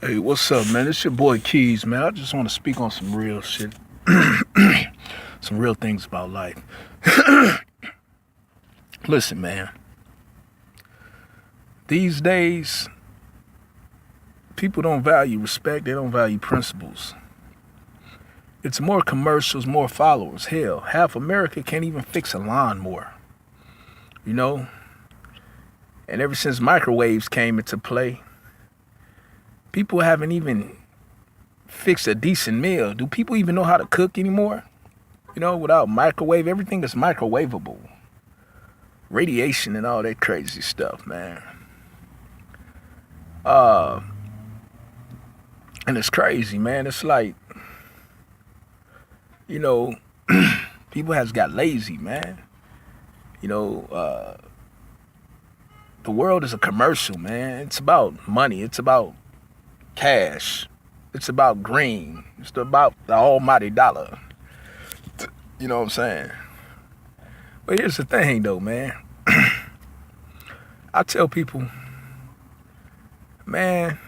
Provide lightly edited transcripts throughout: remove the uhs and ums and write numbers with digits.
Hey, what's up, man? It's your boy Keys, man. I just want to speak on some real shit, some real things about life. Listen, man. These days, people don't value respect. They don't value principles. It's more commercials, more followers. Hell, half America can't even fix a lawnmower. You know? And ever since microwaves came into play, people haven't even fixed a decent meal. Do people even know how to cook anymore? You know, without microwave, everything is microwavable. Radiation and all that crazy stuff, man. And it's crazy, man. It's like, you know, people has got lazy, man. You know, the world is a commercial, man. It's about money. It's about cash. It's about green. It's about the almighty dollar. You know what I'm saying? But here's the thing, though, man. I tell people, man,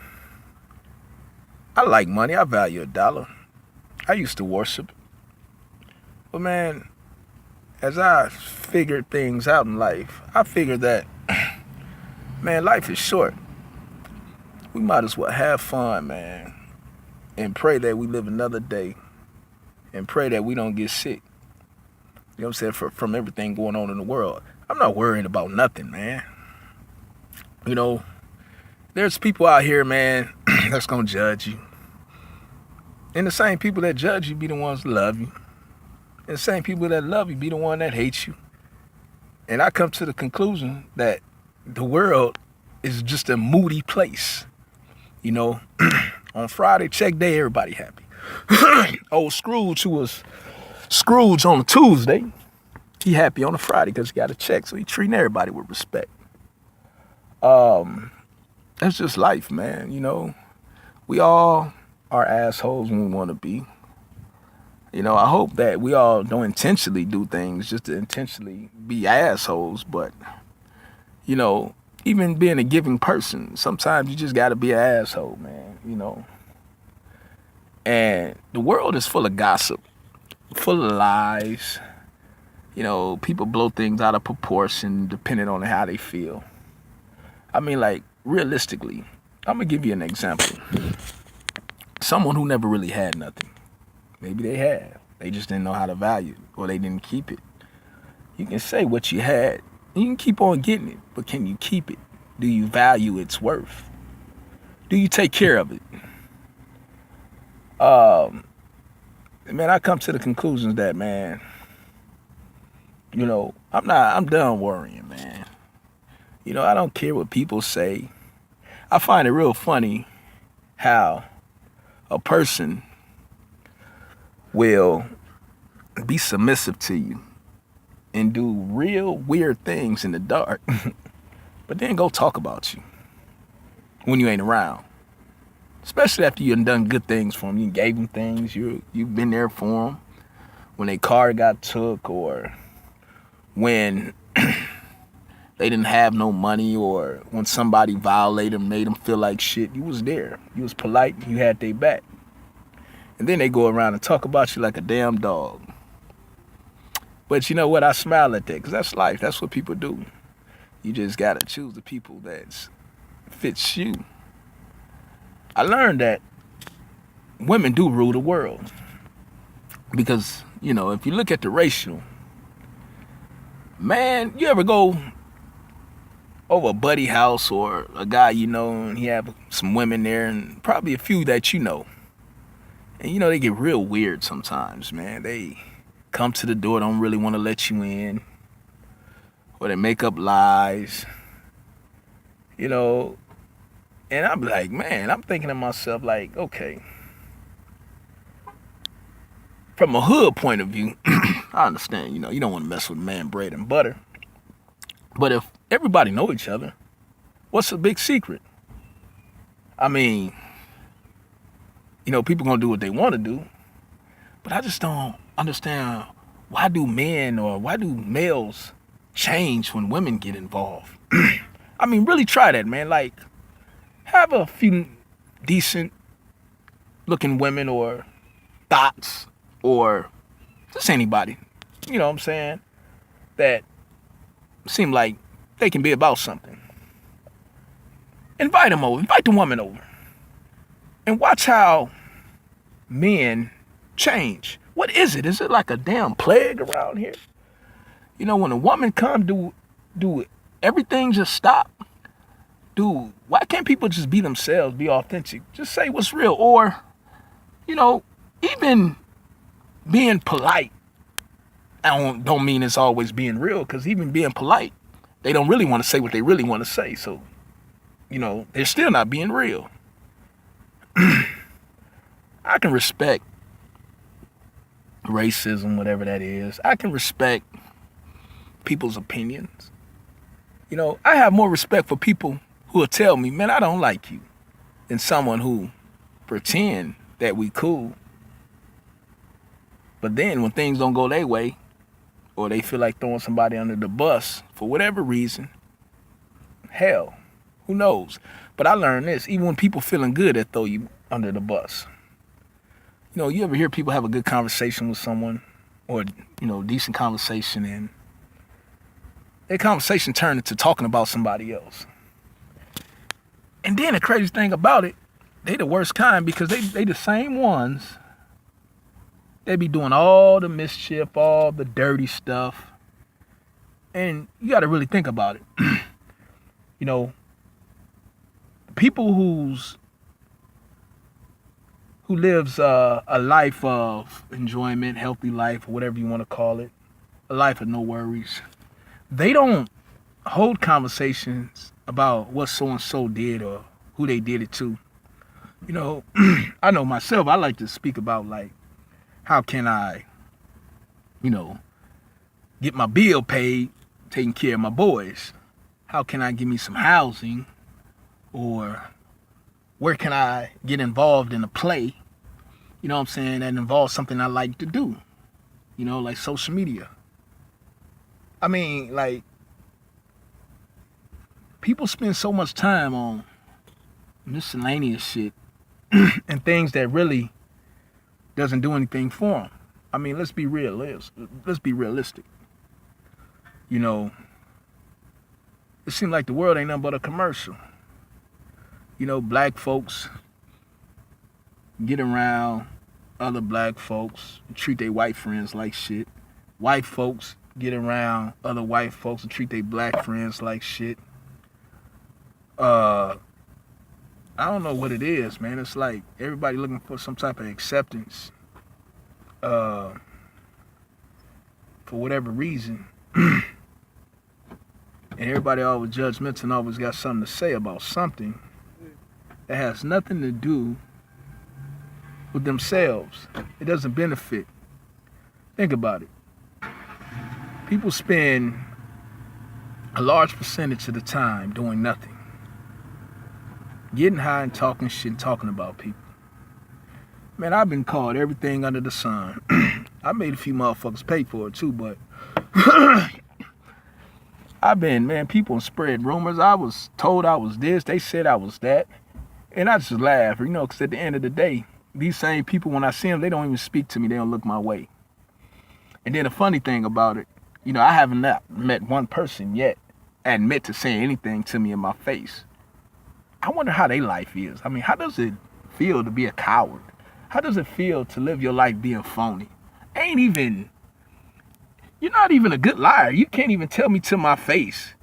I like money. I value a dollar. I used to worship it. But, man, as I figured things out in life, I figured that, man, life is short. We might as well have fun, man, and pray that we live another day and pray that we don't get sick. You know what I'm saying? From everything going on in the world. I'm not worrying about nothing, man. You know, there's people out here, man, that's going to judge you. And the same people that judge you be the ones that love you. And the same people that love you be the one that hates you. And I come to the conclusion that the world is just a moody place. You know, on Friday, check day, everybody happy. Old Scrooge, who was Scrooge on a Tuesday, he happy on a Friday because he got a check, so he treating everybody with respect. That's just life, man, you know. We all are assholes when we want to be. You know, I hope that we all don't intentionally do things just to intentionally be assholes, but, you know, even being a giving person, sometimes you just got to be an asshole, man, you know. And the world is full of gossip, full of lies. You know, people blow things out of proportion depending on how they feel. I mean, like, realistically, I'm going to give you an example. Someone who never really had nothing. Maybe they had. They just didn't know how to value it, or they didn't keep it. You can say what you had. You can keep on getting it, but can you keep it? Do you value its worth? Do you take care of it? Man, I come to the conclusions that, man, you know, I'm done worrying, man. You know, I don't care what people say. I find it real funny how a person will be submissive to you and do real weird things in the dark, but then go talk about you when you ain't around. Especially after you done good things for them. You gave them things. You've been there for them when their car got took, or when they didn't have no money, or when somebody violated them, made them feel like shit. You was there. You was polite. You had their back. And then they go around and talk about you like a damn dog. But you know what? I smile at that because that's life. That's what people do. You just got to choose the people that fits you. I learned that women do rule the world. Because, you know, if you look at the racial, man, you ever go over a buddy house or a guy you know, and he have some women there, and probably a few that you know. And, you know, they get real weird sometimes, man. They come to the door, don't really want to let you in. Or they make up lies. You know, and I'm like, man, I'm thinking to myself, like, okay. From a hood point of view, I understand, you know, you don't want to mess with man, bread, and butter. But if everybody know each other, what's the big secret? I mean, you know, people gonna do what they want to do, but I just don't understand, why do men or why do males change when women get involved? I mean, really try that, man. Like, have a few decent looking women or thoughts or just anybody, you know what I'm saying, that seem like they can be about something. Invite them over. Invite the woman over. And watch how men change. What is it? Is it like a damn plague around here? You know, when a woman comes, do everything just stop? Dude, why can't people just be themselves, be authentic? Just say what's real. Or, you know, even being polite. I don't mean it's always being real, because even being polite, they don't really want to say what they really want to say. So, you know, they're still not being real. I can respect racism, whatever that is. I can respect people's opinions. You know, I have more respect for people who will tell me, man, I don't like you, than someone who pretend that we cool. But then when things don't go their way, or they feel like throwing somebody under the bus for whatever reason, hell, who knows? But I learned this, even when people feeling good, they throw you under the bus. You know, you ever hear people have a good conversation with someone, or, you know, decent conversation, and their conversation turned into talking about somebody else. And then the crazy thing about it, they the worst kind, because they the same ones. They be doing all the mischief, all the dirty stuff. And you got to really think about it. You know, people who lives a life of enjoyment, healthy life, or whatever you want to call it, a life of no worries, they don't hold conversations about what so-and-so did or who they did it to. You know, I know myself, I like to speak about, like, how can I, you know, get my bill paid, taking care of my boys? How can I give me some housing? Or where can I get involved in a play, you know what I'm saying, that involves something I like to do, you know, like social media. I mean, like, people spend so much time on miscellaneous shit and things that really doesn't do anything for them. I mean, let's be let's be realistic. You know, it seems like the world ain't nothing but a commercial. You know, black folks get around other black folks and treat their white friends like shit. White folks get around other white folks and treat their black friends like shit. I don't know what it is, man. It's like everybody looking for some type of acceptance for whatever reason. And everybody always judgmental and always got something to say about something that has nothing to do with themselves. It doesn't benefit. Think about it. People spend a large percentage of the time doing nothing. Getting high and talking shit and talking about people. Man, I've been called everything under the sun. I made a few motherfuckers pay for it too, but people spread rumors. I was told I was this. They said I was that. And I just laugh, you know, because at the end of the day, these same people, when I see them, they don't even speak to me. They don't look my way. And then the funny thing about it, you know, I haven't met one person yet admit to saying anything to me in my face. I wonder how their life is. I mean, how does it feel to be a coward? How does it feel to live your life being phony? You're not even a good liar. You can't even tell me to my face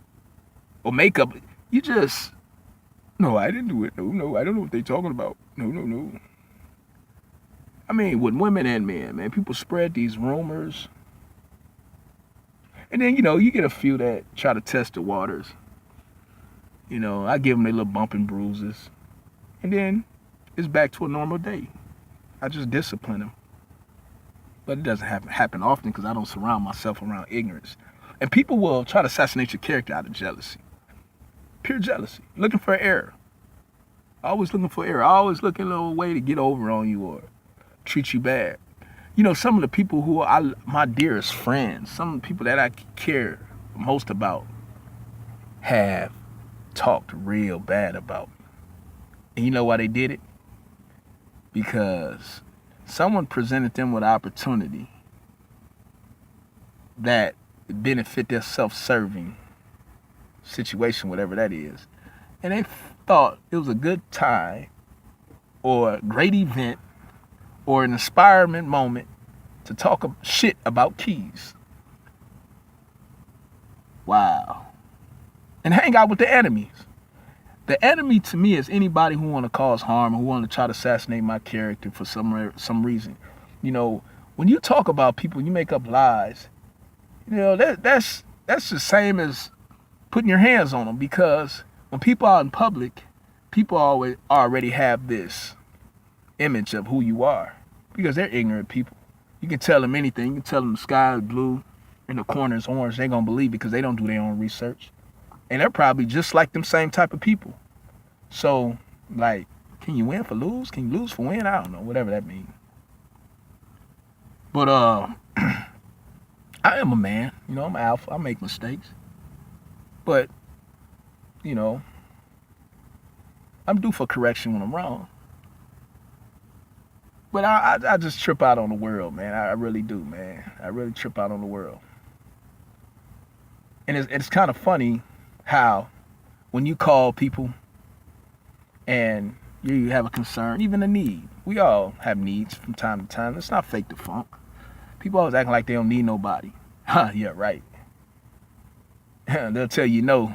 or make up. You just, no, I didn't do it. No, I don't know what they're talking about. No. I mean, with women and men, man, people spread these rumors. And then, you know, you get a few that try to test the waters. You know, I give them their little bump and bruises. And then it's back to a normal day. I just discipline them. But it doesn't happen often because I don't surround myself around ignorance. And people will try to assassinate your character out of jealousy. Pure jealousy. Looking for error. Always looking for error. Always looking for a way to get over on you or treat you bad. You know, some of the people who are my dearest friends, some of the people that I care most about have talked real bad about me. And you know why they did it? because someone presented them with opportunity that benefit their self-serving situation, whatever that is, and they thought it was a good time or a great event or an inspirement moment to talk shit about keys. Wow. And hang out with the enemies. The enemy to me is anybody who want to cause harm, who want to try to assassinate my character for some reason. You know, when you talk about people, you make up lies. You know, that's the same as putting your hands on them, because when people are in public, people always already have this image of who you are because they're ignorant people. You can tell them anything. You can tell them the sky is blue and the corner is orange. They're going to believe because they don't do their own research. And they're probably just like them same type of people. So, like, can you win for lose? Can you lose for win? I don't know, whatever that means. But I am a man. You know, I'm alpha. I make mistakes. But, you know, I'm due for correction when I'm wrong. But I just trip out on the world, man. I really do, man. I really trip out on the world. And it's kind of funny how when you call people and you have a concern, even a need. We all have needs from time to time. Let's not fake the funk. People always acting like they don't need nobody. Yeah, right. They'll tell you no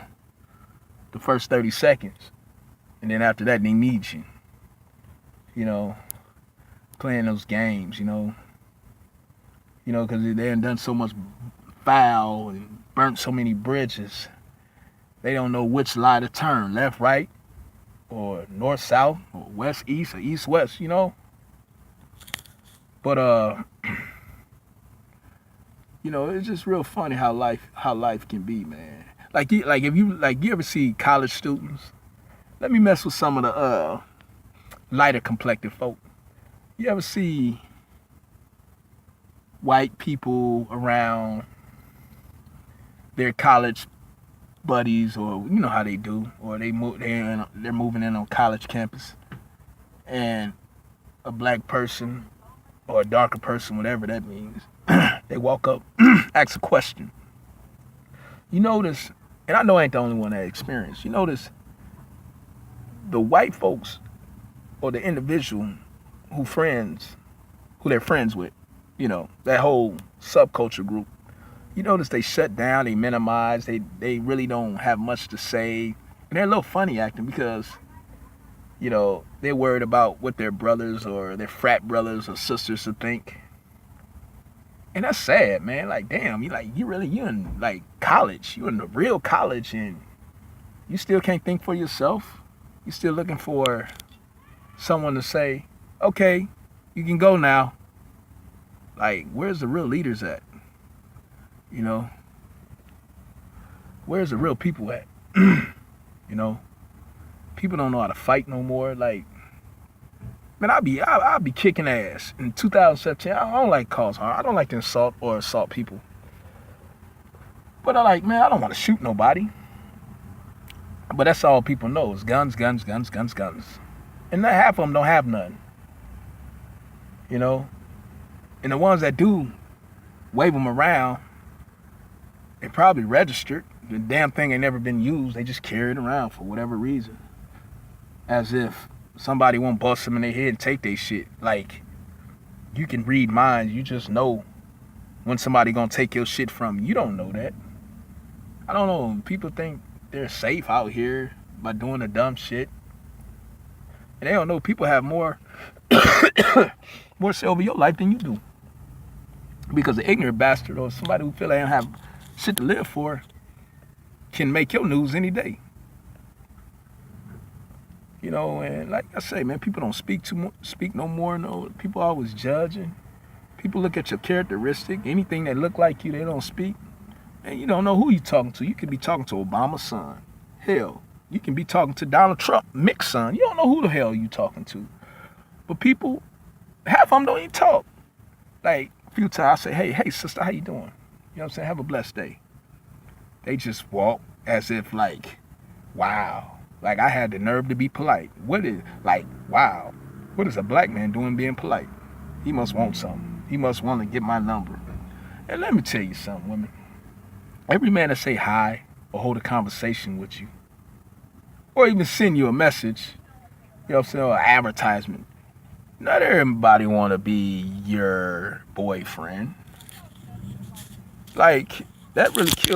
the first 30 seconds. And then after that, they need you. You know, playing those games, you know, because they done so much foul and burnt so many bridges. They don't know which line to turn, left, right, or north, south, or west, east, or east, west, you know. But you know, it's just real funny how life can be, man. Like you ever see college students? Let me mess with some of the lighter complected folk. You ever see white people around their college buddies, or you know how they do, or they're moving in on college campus, and a black person or a darker person, whatever that means, they walk up, ask a question. You notice, and I know I ain't the only one that experienced. You notice the white folks or the individual who they're friends with, you know, that whole subculture group. You notice they shut down, they minimize, they really don't have much to say. And they're a little funny acting because, you know, they're worried about what their brothers or their frat brothers or sisters would think. And that's sad, man. Like, damn, you in like college. You in the real college and you still can't think for yourself. You still looking for someone to say, okay, you can go now. Like, where's the real leaders at? You know, where's the real people at? You know, people don't know how to fight no more. Like, man, I'll be kicking ass in 2017. I don't like cause harm. I don't like to insult or assault people. But I don't want to shoot nobody. But that's all people know is guns, guns, guns, guns, guns. And half of them don't have none. You know, and the ones that do wave them around, they probably registered. The damn thing ain't never been used. They just carry it around for whatever reason. As if somebody won't bust them in their head and take their shit. Like, you can read minds. You just know when somebody gonna take your shit from you. You don't know that. I don't know. People think they're safe out here by doing the dumb shit. And they don't know people have more say over your life than you do. Because an ignorant bastard or somebody who feel they don't have shit to live for can make your news any day. You know, and like I say, man, people don't speak no more. No, people always judging. People look at your characteristic. Anything that look like you, they don't speak. And you don't know who you talking to. You could be talking to Obama's son. Hell, you can be talking to Donald Trump, Mick's son. You don't know who the hell you talking to. But people, half of them don't even talk. Like, a few times I say, hey, sister, how you doing? You know what I'm saying? Have a blessed day. They just walk as if like, wow. Like, I had the nerve to be polite. What is, like, wow. What is a black man doing being polite? He must want something. He must want to get my number. And let me tell you something, women. Every man that say hi or hold a conversation with you, or even send you a message, you know what I'm saying, or advertisement, not everybody want to be your boyfriend. Like, that really,